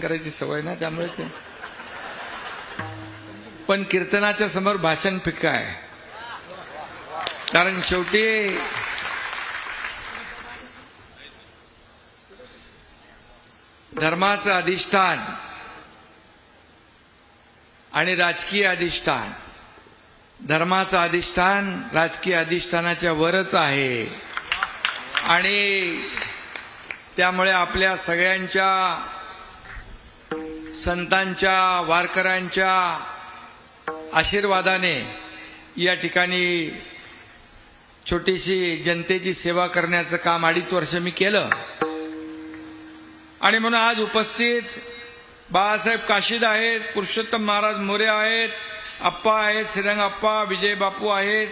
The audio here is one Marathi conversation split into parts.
करायची सवय ना, त्यामुळे ते. पण कीर्तनाच्या समोर भाषण फिक्का आहे, कारण शेवटी धर्माचं अधिष्ठान आणि राजकीय अधिष्ठान, धर्माचं अधिष्ठान राजकीय अधिष्ठानाच्या वरच आहे. आणि त्यामुळे आपल्या सगळ्यांच्या संतांच्या वारकऱ्यांच्या आशीर्वादाने या ठिकाणी छोटीशी जनतेची सेवा करण्याचं काम 2.5 वर्ष मी केलं. आणि म्हणून आज उपस्थित बाळासाहेब काशीद आहेत, पुरुषोत्तम महाराज मोरे आहेत, अप्पा आहेत, श्रीरंग अप्पा, विजय बापू आहेत,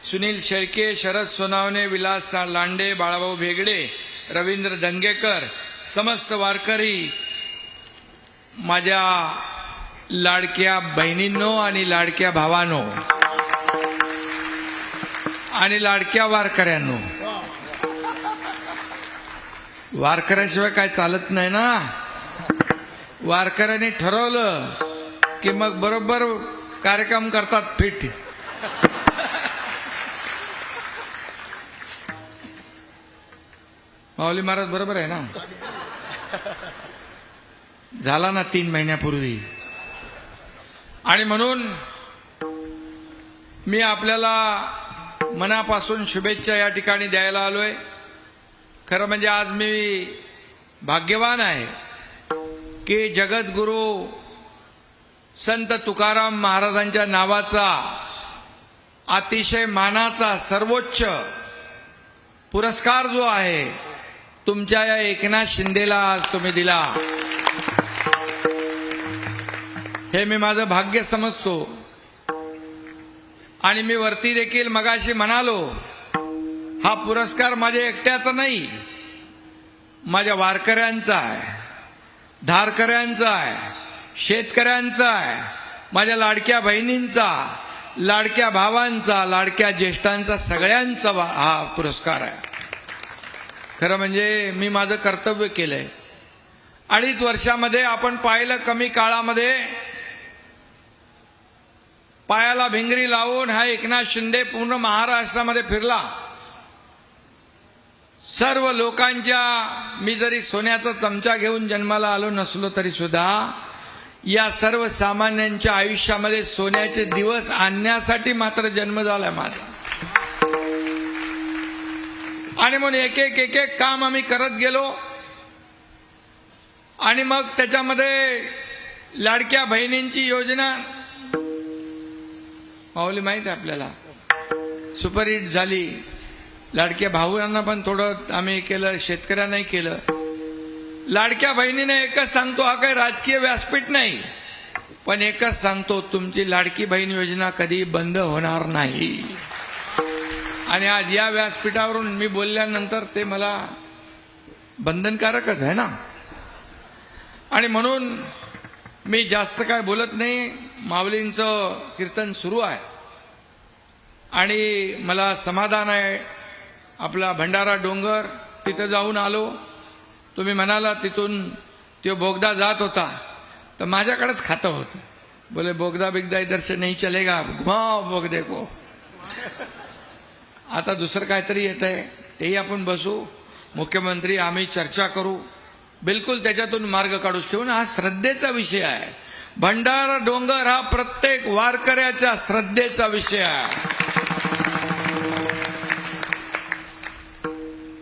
सुनील शेळके, शरद सोनावणे, विलास लांडे, बाळाभाऊ भेगडे, रवींद्र दंगेकर, समस्त वारकरी, माझ्या लाडक्या बहिणींनो आणि लाडक्या भावांनो आणि लाडक्या वारकऱ्यांनो. वारकऱ्याशिवाय काय चालत नाही ना. वारकऱ्यांनी ठरवलं की मग बरोबर कार्यक्रम करतात फिट. माऊली महाराज बरोबर आहे ना. झाला ना 3 महिन्यापूर्वी. आणि म्हणून मी आपल्याला मनापासून शुभेच्छा या ठिकाणी द्यायला आलोय. खरं म्हणजे आज मी भाग्यवान आहे की जगद्गुरू संत तुकाराम महाराजांच्या नावाचा अतिशय मानाचा सर्वोच्च पुरस्कार जो आहे तुमच्या या एकनाथ शिंदेला आज तुम्ही दिला. हे मी माझं भाग्य समजतो. आणि मी वरती देखील मगाशी म्हणालो, हा पुरस्कार माझ्या एकट्याचा नाही, माझ्या वारकऱ्यांचा आहे, धारकऱ्यांचा आहे, शेतकऱ्यांचा आहे, माझ्या लाडक्या बहिणींचा, लाडक्या भावांचा, लाडक्या ज्येष्ठांचा, सगळ्यांचा हा पुरस्कार आहे. खरं म्हणजे मी माझं कर्तव्य केलंय. 2.5 वर्षामध्ये आपण पाहिलं, कमी काळामध्ये पायाला भिंगरी लावून हा एकनाथ शिंदे पूर्ण महाराष्ट्रामध्ये फिरला. सर्व लोकांच्या, मी जरी सोन्याचा चमचा घेऊन जन्माला आलो नसलो तरी सुद्धा या सर्वसामान्यांच्या आयुष्यामध्ये सोन्याचे दिवस आणण्यासाठी मात्र जन्म झालाय माझा. आणि म्हणून एक एक काम आम्ही करत गेलो. आणि मग त्याच्यामध्ये लाडक्या बहिणींची योजना माऊली माहित आहे आपल्याला, सुपरहिट झाली. लाडक्या भाऊंना पण थोडं आम्ही केलं, शेतकऱ्यांनाही केलं. लाडक्या बहिणीने एकच सांगतो, हा काही राजकीय व्यासपीठ नाही, पण एकच सांगतो, तुमची लाडकी बहीण योजना कधी बंद होणार नाही. आणि आज या व्यासपीठावरून मी बोलल्यानंतर ते मला बंधनकारकच आहे ना. आणि म्हणून मी जास्त काय बोलत नाही. माऊलींचं कीर्तन सुरू आहे आणि मला समाधान आहे. आपला भंडारा डोंगर तिथं जाऊन आलो. तुम्ही म्हणाला तिथून तो बोगदा जात होता, तर माझ्याकडेच खातं होतं. बोले बोगदा बिगदा इधर से नहीं चलेगा, घुमाओ बोगदे को. आता दुसरं काहीतरी येत आहे, तेही आपण बसू, मुख्यमंत्री आम्ही चर्चा करू, बिलकुल त्याच्यातून मार्ग काढू. घेऊन हा श्रद्धेचा विषय आहे. भंडारा डोंगर हा प्रत्येक वारकऱ्याच्या श्रद्धेचा विषय आहे.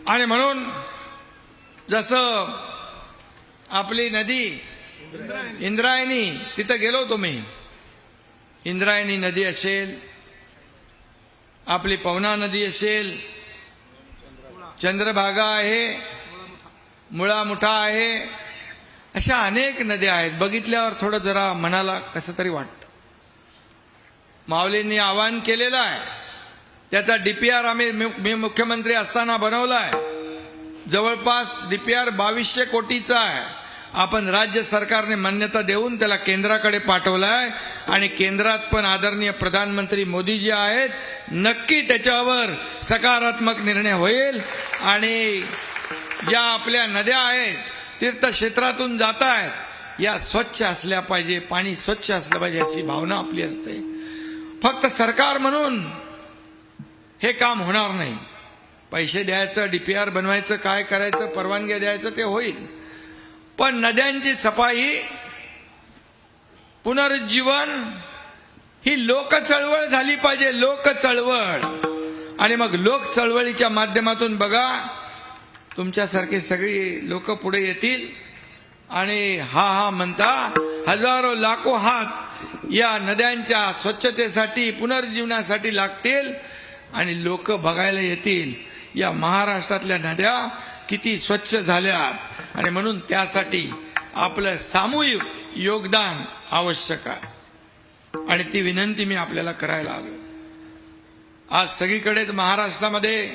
आणि म्हणून जसं आपली नदी इंद्रायणी, तिथं गेलो तुम्ही, इंद्रायणी नदी असेल, आपली पवना नदी असेल, चंद्रभागा आहे, मुळा मुठा आहे, अशा अनेक नद्या आहेत. बघितल्यावर थोडं जरा मनाला कसं तरी वाटतं. माऊलींनी आवाहन केलेलं आहे, त्याचा डीपीआर मी मुख्यमंत्री असताना बनवलाय. जवळपास डीपीआर 2200 कोटीचा आहे. आपण राज्य सरकारने मान्यता देऊन त्याला केंद्राकडे पाठवलाय. आणि केंद्रात पण आदरणीय प्रधानमंत्री मोदीजी आहेत. नक्की त्याच्यावर सकारात्मक निर्णय होईल. आणि ज्या आपल्या नद्या आहेत तीर्थक्षेत्रातून जात आहेत या स्वच्छ असल्या पाहिजे, पाणी स्वच्छ असलं पाहिजे अशी भावना आपली असते. फक्त सरकार म्हणून हे काम होणार नाही. पैसे द्यायचं, डीपीआर बनवायचं, काय करायचं, परवानग्या द्यायचं ते होईल, पण नद्यांची सफाई, पुनरुज्जीवन ही लोक चळवळ झाली पाहिजे. लोक चळवळ. आणि मग लोक चळवळीच्या माध्यमातून बघा तुमच्यासारखे सगळी लोक पुढे येतील आणि हा हा म्हणता हजारो लाखो हात या नद्यांच्या स्वच्छतेसाठी, पुनर्जीवनासाठी लागतील आणि लोक बघायला येतील या महाराष्ट्रातल्या नद्या किती स्वच्छ झाल्यात. आणि म्हणून त्यासाठी आपलं सामूहिक योगदान आवश्यक आहे आणि ती विनंती मी आपल्याला करायला आलो. आज सगळीकडेच महाराष्ट्रामध्ये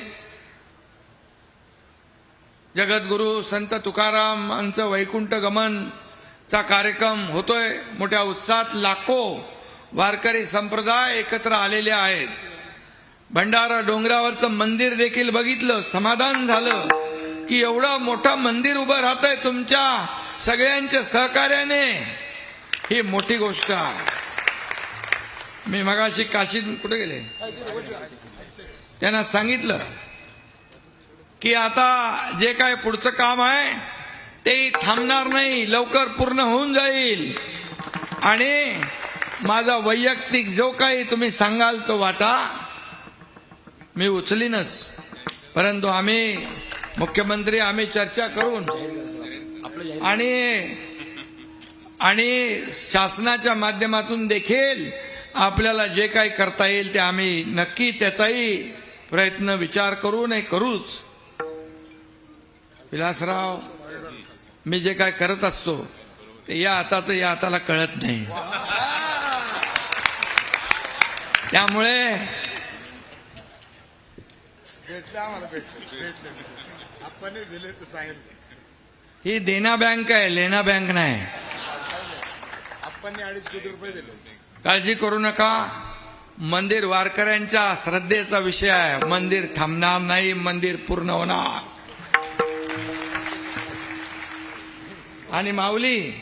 जगद्गुरु संत तुकारामांचं वैकुंठ गमनचा कार्यक्रम होतोय. मोठ्या उत्साहात लाखो वारकरी संप्रदाय एकत्र आलेले आहेत. भंडारा डोंगरावरचं मंदिर देखील बघितलं, समाधान झालं की एवढं मोठं मंदिर उभं राहतंय तुमच्या सगळ्यांच्या सहकार्याने. ही मोठी गोष्ट आहे. मी मगाशी काशीत कुठे गेले त्यांना सांगितलं की आता जे काय पुढचं काम आहे ते थांबणार नाही, लवकर पूर्ण होऊन जाईल आणि माझा वैयक्तिक जो काही तुम्ही सांगाल तो वाटा मी उचलीनच. परंतु आम्ही मुख्यमंत्री आम्ही चर्चा करून आणि शासनाच्या माध्यमातून देखील आपल्याला जे काही करता येईल ते आम्ही नक्की त्याचाही प्रयत्न विचार करू, नाही करूच. विलासराव, मी जे काय करत असतो ते या हाताचं या हाताला कळत नाही. त्यामुळे ही देना बँक आहे, लेना बँक नाही. आपण 2.5 कोटी रुपये दिले. काळजी करू नका. मंदिर वारकऱ्यांच्या श्रद्धेचा विषय आहे. मंदिर थांबणार नाही, मंदिर पूर्ण होणार. आणि माऊली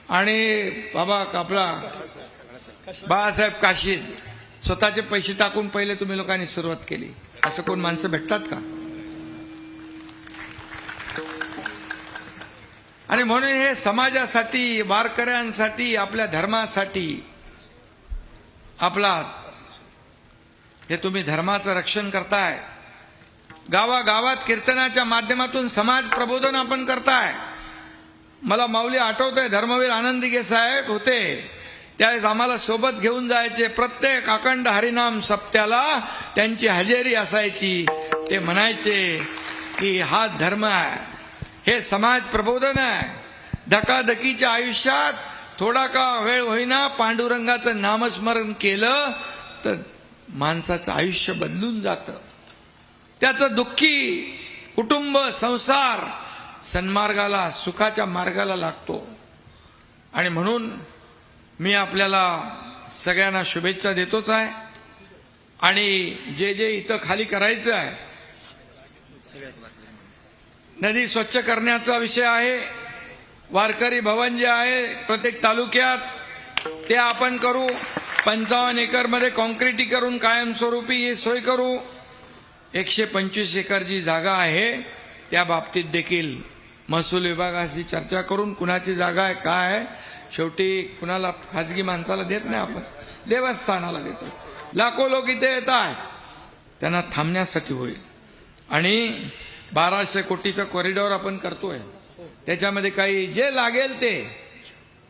आणि बाबा आपला बाळासाहेब काशीद स्वतःचे पैसे टाकून पहिले तुम्ही लोकांनी सुरुवात केली. असं कोण माणसं भेटतात का? आणि म्हणून हे समाजासाठी, वारकऱ्यांसाठी, आपल्या धर्मासाठी आपला हे तुम्ही धर्माचं रक्षण करताय. गावागावात कीर्तनाच्या माध्यमातून समाज प्रबोधन आपण करताय. मला माऊली आठवतंय, धर्मवीर आनंदीगे साहेब होते त्यावेळेस आम्हाला सोबत घेऊन जायचे. प्रत्येक अखंड हरिनाम सप्त्याला त्यांची हजेरी असायची. ते म्हणायचे की हा धर्म आहे, हे समाज प्रबोधन आहे. धकाधकीच्या आयुष्यात थोडा का वेळ होईना पांडुरंगाचं नामस्मरण केलं तर माणसाचं आयुष्य बदलून जातं. त्याचं दुःखी कुटुंब, संसार सन्मार्गाला, सुखाच्या मार्गाला लागतो. आणि म्हणून मी आपल्याला सगळ्यांना शुभेच्छा देतोच आहे. आणि जे जे इथं खाली करायचं आहे, नदी स्वच्छ करण्याचा विषय आहे. वारकरी भवन जे आहे प्रत्येक तालुक्यात ते आपण करू. 55 एकरमध्ये कॉन्क्रिटीकरण कायमस्वरूपी ही सोय करू. 125 एकर जी जागा आहे त्या बाबतीत देखील महसूल विभागाशी चर्चा करून कुणाची जागा आहे, काय आहे, शेवटी कुणाला खाजगी माणसाला देत नाही, आपण देवस्थानाला देतो. लाखो लोक इथे येत आहेत, त्यांना थांबण्यासाठी होईल. आणि 1200 कोटीचा कॉरिडॉर आपण करतोय. त्याच्यामध्ये काही जे लागेल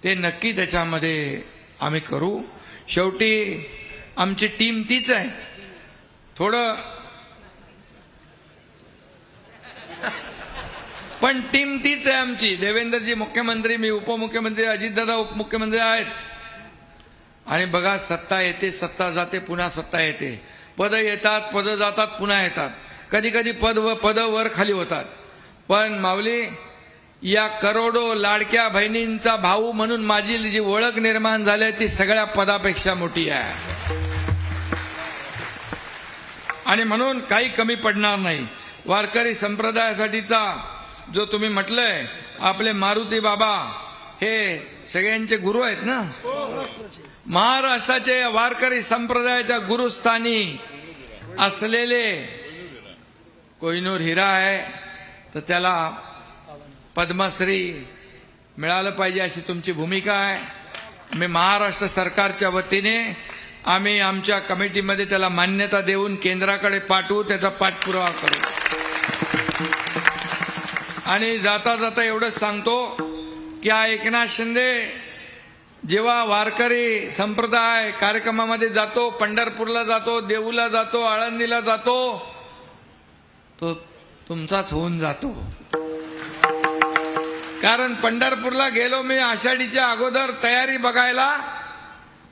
ते नक्की त्याच्यामध्ये आम्ही करू. शेवटी आमची टीम तीच आहे. थोडं पण टीम तीच आहे आमची. देवेंद्रजी मुख्यमंत्री, मी उपमुख्यमंत्री, अजितदादा उपमुख्यमंत्री आहेत. आणि बघा, सत्ता येते, सत्ता जाते, पुन्हा सत्ता येते. पद येतात, पद जातात, पुन्हा येतात. कधी कधी पद वर खाली होतात. पण माऊली, या करोडो लाडक्या बहिणींचा भाऊ म्हणून माझी जी ओळख निर्माण झाली ती सगळ्या पदापेक्षा मोठी आहे. आणि म्हणून काही कमी पडणार नाही. वारकरी संप्रदायासाठीचा जो तुम्ही म्हटलंय, आपले मारुती बाबा हे सगळ्यांचे गुरु आहेत ना. महाराष्ट्राचे वारकरी संप्रदायाच्या गुरुस्थानी असलेले कोहिनूर हिरा आहे, तर त्याला पद्मश्री मिळालं पाहिजे अशी तुमची भूमिका आहे. मी महाराष्ट्र सरकारच्या वतीने आम्ही आमच्या कमिटीमध्ये त्याला मान्यता देऊन केंद्राकडे पाठवू, त्याचा पाठपुरावा करू. आणि जाता जाता एवढंच सांगतो की हा एकनाथ शिंदे जेव्हा वारकरी संप्रदाय कार्यक्रमामध्ये जातो, पंढरपूरला जातो, देऊला जातो, आळंदीला जातो, तो तुमचाच होऊन जातो. कारण पंढरपूरला गेलो मी आषाढीच्या अगोदर तयारी बघायला,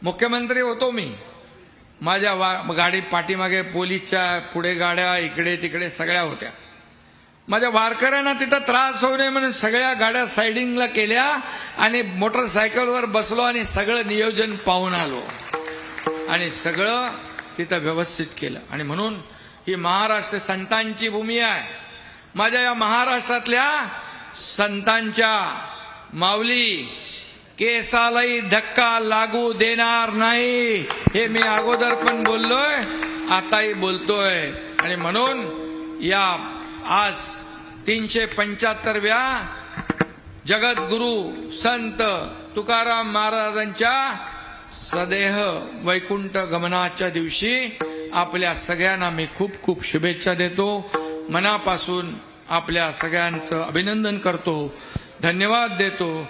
मुख्यमंत्री होतो मी, माझ्या गाडी पाठीमागे पोलीसच्या पुढे गाड्या इकडे तिकडे सगळ्या होत्या. माझ्या वारकऱ्यांना तिथं त्रास होऊ नये म्हणून सगळ्या गाड्या सायडिंगला केल्या आणि मोटरसायकलवर बसलो आणि सगळं नियोजन पाहून आलो आणि सगळं तिथं व्यवस्थित केलं. आणि म्हणून ही महाराष्ट्र संतांची भूमी आहे. माझ्या या महाराष्ट्रातल्या संतांच्या माऊली केसालाही धक्का लागू देणार नाही, हे मी अगोदर पण बोललोय, आताही बोलतोय. आणि म्हणून या आज 375व्या जगद्गुरु संत तुकाराम महाराजांच्या सदेह वैकुंठ गमनाच्या दिवशी आपल्या सगळ्यांना मी खूप खूप शुभेच्छा देतो. मनापासून आपल्या सगळ्यांचं अभिनंदन करतो, धन्यवाद देतो.